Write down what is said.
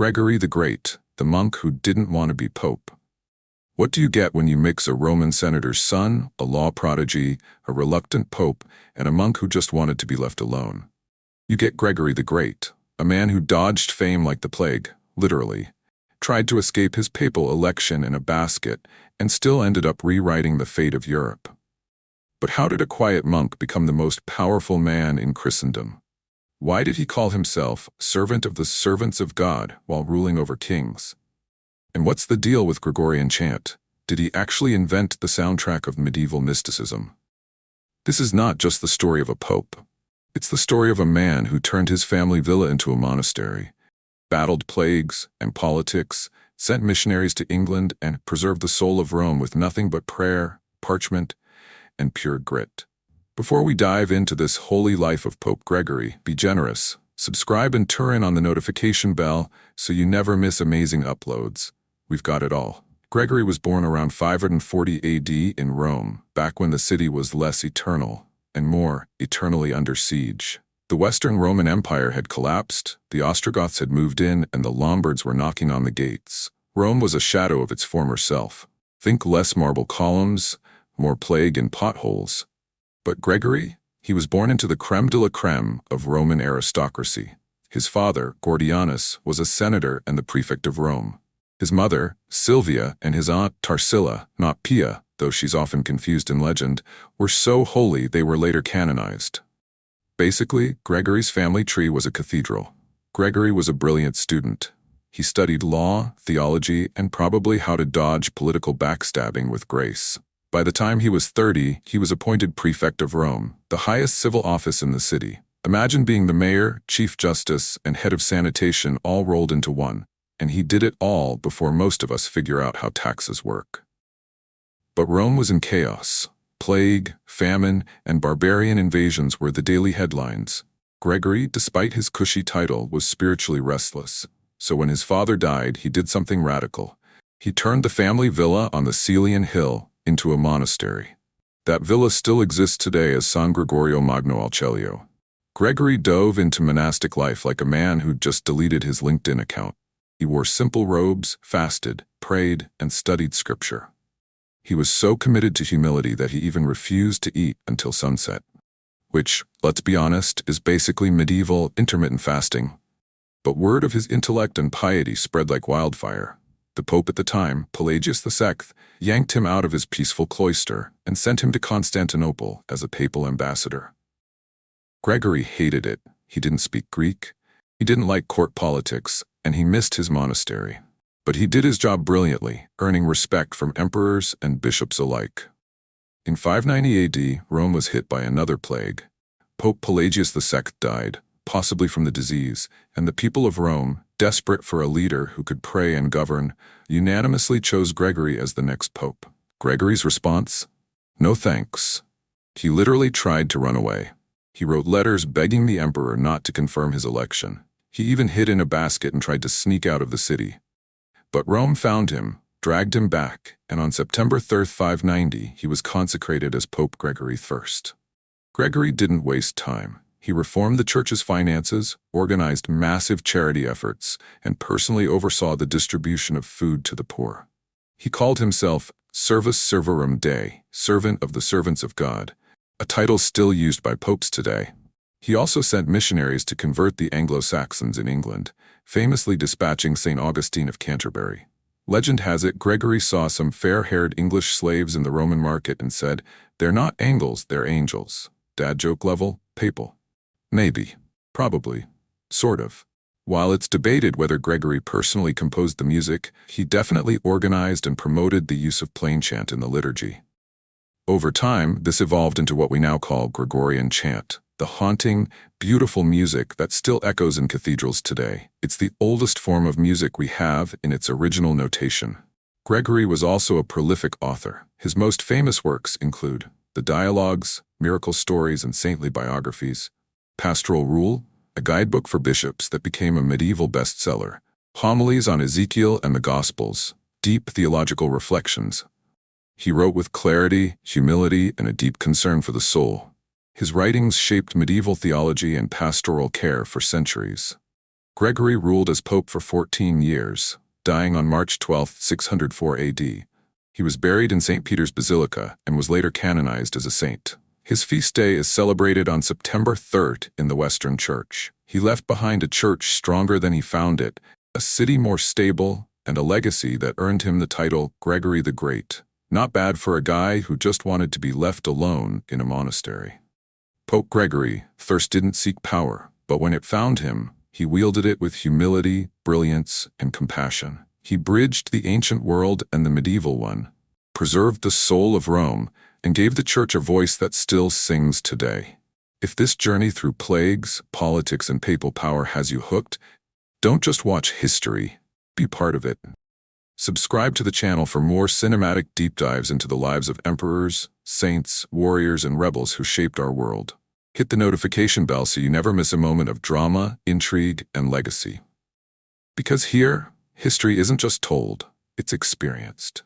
Gregory the Great, the monk who didn't want to be pope. What do you get when you mix a Roman senator's son, a law prodigy, a reluctant pope, and a monk who just wanted to be left alone? You get Gregory the Great, a man who dodged fame like the plague, literally, tried to escape his papal election in a basket, and still ended up rewriting the fate of Europe. But how did a quiet monk become the most powerful man in Christendom? Why did he call himself servant of the servants of God while ruling over kings? And what's the deal with Gregorian Chant? Did he actually invent the soundtrack of medieval mysticism? This is not just the story of a pope. It's the story of a man who turned his family villa into a monastery, battled plagues and politics, sent missionaries to England, and preserved the soul of Rome with nothing but prayer, parchment, and pure grit. Before we dive into this holy life of Pope Gregory, be generous, subscribe and turn on the notification bell so you never miss amazing uploads. We've got it all. Gregory was born around 540 AD in Rome, back when the city was less eternal and more eternally under siege. The Western Roman Empire had collapsed, the Ostrogoths had moved in, and the Lombards were knocking on the gates. Rome was a shadow of its former self. Think less marble columns, more plague and potholes. But Gregory, he was born into the crème de la crème of Roman aristocracy. His father, Gordianus, was a senator and the prefect of Rome. His mother, Silvia, and his aunt, Tarsila, not Pia, though she's often confused in legend, were so holy they were later canonized. Basically, Gregory's family tree was a cathedral. Gregory was a brilliant student. He studied law, theology, and probably how to dodge political backstabbing with grace. By the time he was 30, he was appointed prefect of Rome, the highest civil office in the city. Imagine being the mayor, chief justice, and head of sanitation all rolled into one. And he did it all before most of us figure out how taxes work. But Rome was in chaos. Plague, famine, and barbarian invasions were the daily headlines. Gregory, despite his cushy title, was spiritually restless. So when his father died, he did something radical. He turned the family villa on the Celian Hill into a monastery. That villa still exists today as San Gregorio Magno al Celio. Gregory dove into monastic life like a man who'd just deleted his LinkedIn account. He wore simple robes, fasted, prayed, and studied scripture. He was so committed to humility that he even refused to eat until sunset, which, let's be honest, is basically medieval intermittent fasting. But word of his intellect and piety spread like wildfire. The Pope at the time, Pelagius II, yanked him out of his peaceful cloister and sent him to Constantinople as a papal ambassador. Gregory hated it. He didn't speak Greek, he didn't like court politics, and he missed his monastery. But he did his job brilliantly, earning respect from emperors and bishops alike. In 590 AD, Rome was hit by another plague. Pope Pelagius II died, possibly from the disease, and the people of Rome, desperate for a leader who could pray and govern, unanimously chose Gregory as the next pope. Gregory's response? No thanks. He literally tried to run away. He wrote letters begging the emperor not to confirm his election. He even hid in a basket and tried to sneak out of the city. But Rome found him, dragged him back, and on September 3, 590, he was consecrated as Pope Gregory I. Gregory didn't waste time. He reformed the church's finances, organized massive charity efforts, and personally oversaw the distribution of food to the poor. He called himself Servus Servorum Dei, servant of the servants of God, a title still used by popes today. He also sent missionaries to convert the Anglo-Saxons in England, famously dispatching St. Augustine of Canterbury. Legend has it Gregory saw some fair-haired English slaves in the Roman market and said, "They're not Angles, they're angels." Dad joke level, papal. Maybe. Probably. Sort of. While it's debated whether Gregory personally composed the music, he definitely organized and promoted the use of plain chant in the liturgy. Over time, this evolved into what we now call Gregorian Chant, the haunting, beautiful music that still echoes in cathedrals today. It's the oldest form of music we have in its original notation. Gregory was also a prolific author. His most famous works include the Dialogues, Miracle Stories, and Saintly Biographies, Pastoral Rule, a guidebook for bishops that became a medieval bestseller, Homilies on Ezekiel and the Gospels, deep theological reflections. He wrote with clarity, humility, and a deep concern for the soul. His writings shaped medieval theology and pastoral care for centuries. Gregory ruled as pope for 14 years, dying on March 12, 604 AD. He was buried in St. Peter's Basilica and was later canonized as a saint. His feast day is celebrated on September 3rd in the Western Church. He left behind a church stronger than he found it, a city more stable, and a legacy that earned him the title Gregory the Great. Not bad for a guy who just wanted to be left alone in a monastery. Pope Gregory first didn't seek power, but when it found him, he wielded it with humility, brilliance, and compassion. He bridged the ancient world and the medieval one, preserved the soul of Rome, and gave the Church a voice that still sings today. If this journey through plagues, politics, and papal power has you hooked, don't just watch history, be part of it. Subscribe to the channel for more cinematic deep dives into the lives of emperors, saints, warriors, and rebels who shaped our world. Hit the notification bell so you never miss a moment of drama, intrigue, and legacy. Because here, history isn't just told, it's experienced.